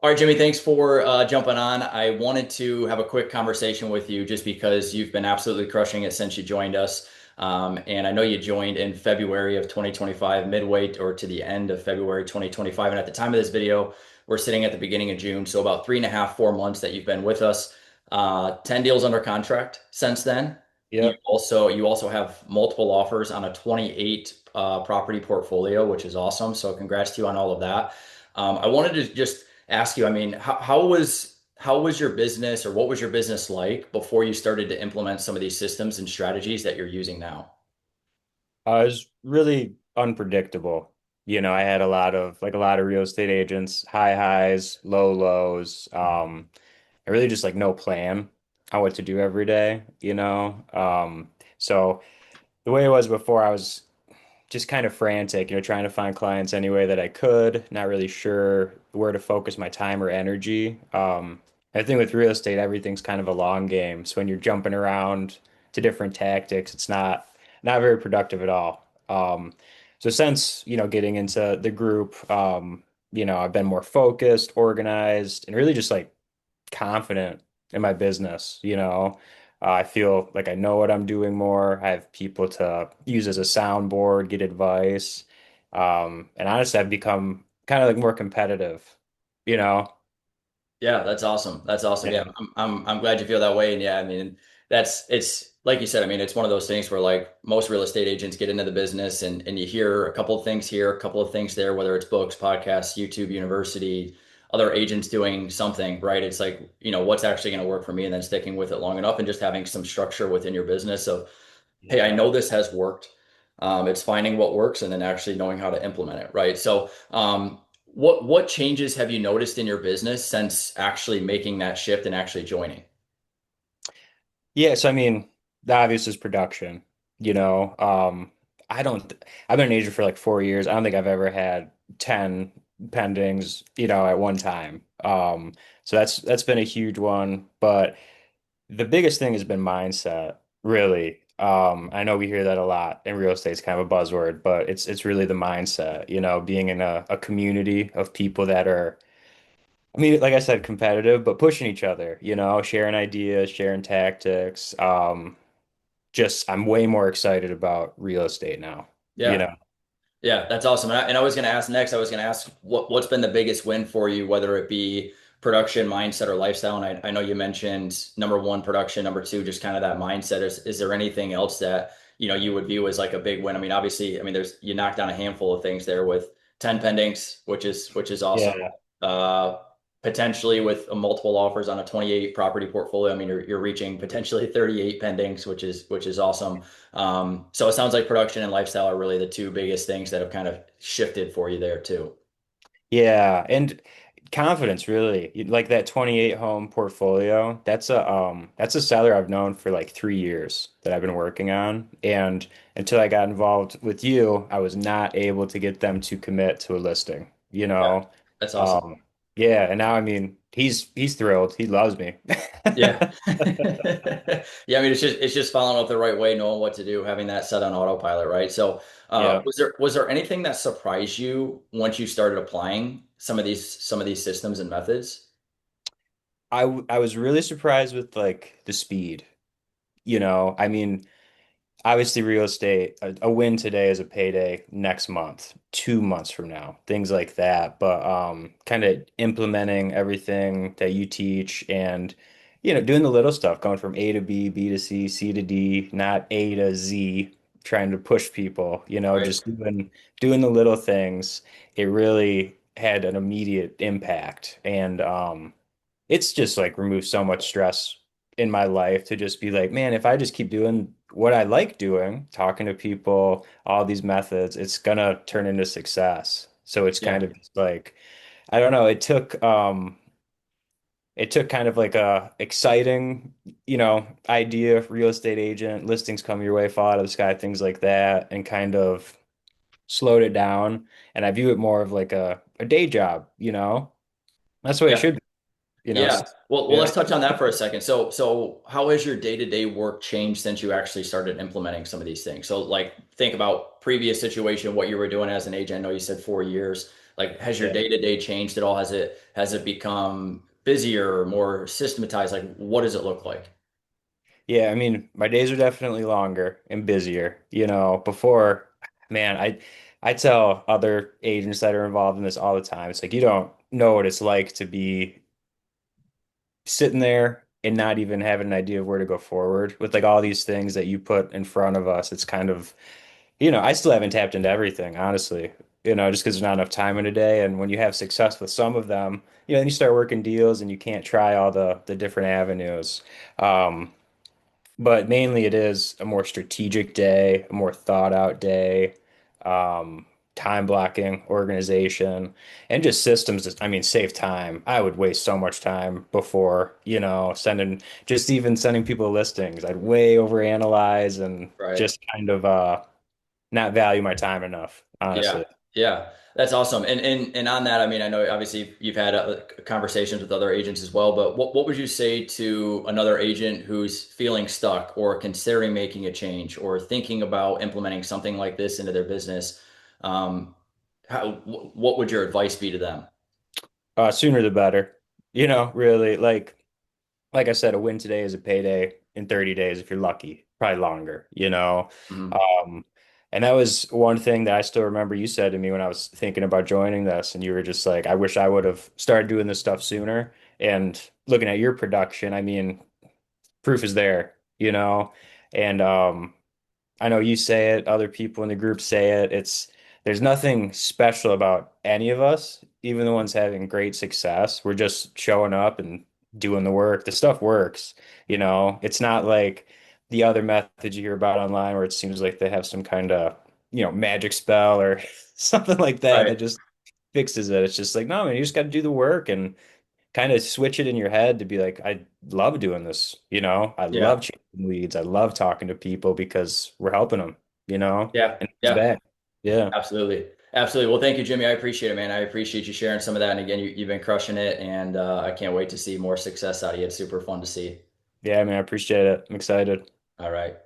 All right, Jimmy, thanks for jumping on. I wanted to have a quick conversation with you just because you've been absolutely crushing it since you joined us. And I know you joined in February of 2025, midway or to the end of February 2025. And at the time of this video, we're sitting at the beginning of June. So about 3.5, 4 months that you've been with us. 10 deals under contract since then. Yep. You also have multiple offers on a 28 property portfolio, which is awesome. So congrats to you on all of that. I wanted to just ask you, I mean, how was your business or what was your business like before you started to implement some of these systems and strategies that you're using now? It was really unpredictable. I had a lot of real estate agents, high highs, low lows. I really just like no plan on what to do every day. So the way it was before, I was just kind of frantic, trying to find clients any way that I could, not really sure where to focus my time or energy. I think with real estate, everything's kind of a long game. So when you're jumping around to different tactics, it's not very productive at all. So since, getting into the group, I've been more focused, organized, and really just like confident in my business. I feel like I know what I'm doing more. I have people to use as a soundboard, get advice. And honestly, I've become kind of like more competitive, you know? Yeah, that's awesome. That's awesome. Yeah, Yeah. I'm glad you feel that way. And yeah, I mean, it's like you said, I mean, it's one of those things where like most real estate agents get into the business and you hear a couple of things here, a couple of things there, whether it's books, podcasts, YouTube, university, other agents doing something, right? It's like, what's actually going to work for me and then sticking with it long enough and just having some structure within your business of, hey, I Yeah. know this has worked. It's finding what works and then actually knowing how to implement it, right? So, what changes have you noticed in your business since actually making that shift and actually joining? Yeah, so I mean, the obvious is production. You know, um, I don't, I've been an agent for like 4 years. I don't think I've ever had 10 pendings, at one time. So that's been a huge one. But the biggest thing has been mindset, really. I know we hear that a lot in real estate. It's kind of a buzzword, but it's really the mindset, being in a community of people that are, I mean, like I said, competitive, but pushing each other, sharing ideas, sharing tactics. Just I'm way more excited about real estate now, you Yeah. know. Yeah, that's awesome. And I was going to ask next, I was going to ask what's been the biggest win for you, whether it be production, mindset, or lifestyle. And I know you mentioned number one, production, number two, just kind of that mindset. Is there anything else that, you would view as like a big win? I mean, obviously, I mean, you knocked down a handful of things there with 10 pendings, which is awesome. Yeah. Uh, Potentially with multiple offers on a 28 property portfolio. I mean, you're reaching potentially 38 pendings, which is awesome. So it sounds like production and lifestyle are really the two biggest things that have kind of shifted for you there too. Yeah, and confidence really. Like that 28 home portfolio, that's a seller I've known for like 3 years that I've been working on. And until I got involved with you, I was not able to get them to commit to a listing, you Yeah, know. that's awesome. Um yeah, and now I mean he's thrilled. He loves me. Yeah. Yeah, I mean it's just following up the right way, knowing what to do, having that set on autopilot, right? So Yeah. was there anything that surprised you once you started applying some of these systems and methods? I was really surprised with like the speed. I mean, obviously real estate, a win today is a payday next month, 2 months from now, things like that. But kind of implementing everything that you teach and doing the little stuff, going from A to B, B to C, C to D, not A to Z, trying to push people, Right. just doing the little things. It really had an immediate impact. And it's just like removed so much stress in my life to just be like, man, if I just keep doing what I like doing, talking to people, all these methods, it's gonna turn into success. So it's Yeah. kind of just like, I don't know, it took kind of like a exciting, idea of real estate agent, listings come your way, fall out of the sky, things like that, and kind of slowed it down. And I view it more of like a day job, That's the way it Yeah. should be, Yeah. Well, Yeah. let's touch on that for a second. So how has your day-to-day work changed since you actually started implementing some of these things? So, like, think about previous situation, what you were doing as an agent. I know you said 4 years. Like, has your Yeah. day-to-day changed at all? Has it become busier or more systematized? Like, what does it look like? Yeah, I mean, my days are definitely longer and busier. Before, man, I tell other agents that are involved in this all the time. It's like you don't know what it's like to be sitting there and not even having an idea of where to go forward with like all these things that you put in front of us. It's kind of, I still haven't tapped into everything, honestly. Just because there's not enough time in a day. And when you have success with some of them, then you start working deals and you can't try all the different avenues. Um, but mainly it is a more strategic day, a more thought out day, um, time blocking, organization, and just systems. I mean, save time. I would waste so much time before, just even sending people listings. I'd way overanalyze and Right. just kind of not value my time enough, Yeah, honestly. yeah, that's awesome. And on that, I mean, I know obviously you've had conversations with other agents as well, but what would you say to another agent who's feeling stuck or considering making a change or thinking about implementing something like this into their business? Um, what would your advice be to them? Sooner the better. Really, like I said, a win today is a payday in 30 days if you're lucky, probably longer. Mhm. Um, and that was one thing that I still remember you said to me when I was thinking about joining this, and you were just like, I wish I would have started doing this stuff sooner. And looking at your production, I mean, proof is there. And I know you say it, other people in the group say it. There's nothing special about any of us, even the ones having great success. We're just showing up and doing the work. The stuff works. It's not like the other methods you hear about online where it seems like they have some kind of, magic spell or something like that Right. that just fixes it. It's just like, no, man, you just got to do the work and kind of switch it in your head to be like, I love doing this. I love Yeah. chasing leads. I love talking to people because we're helping them, Yeah. and it's Yeah. back. Yeah. Absolutely. Absolutely. Well, thank you, Jimmy. I appreciate it, man. I appreciate you sharing some of that. And again, you've been crushing it, and I can't wait to see more success out of you. It's super fun to see. Yeah, man, I appreciate it. I'm excited. All right.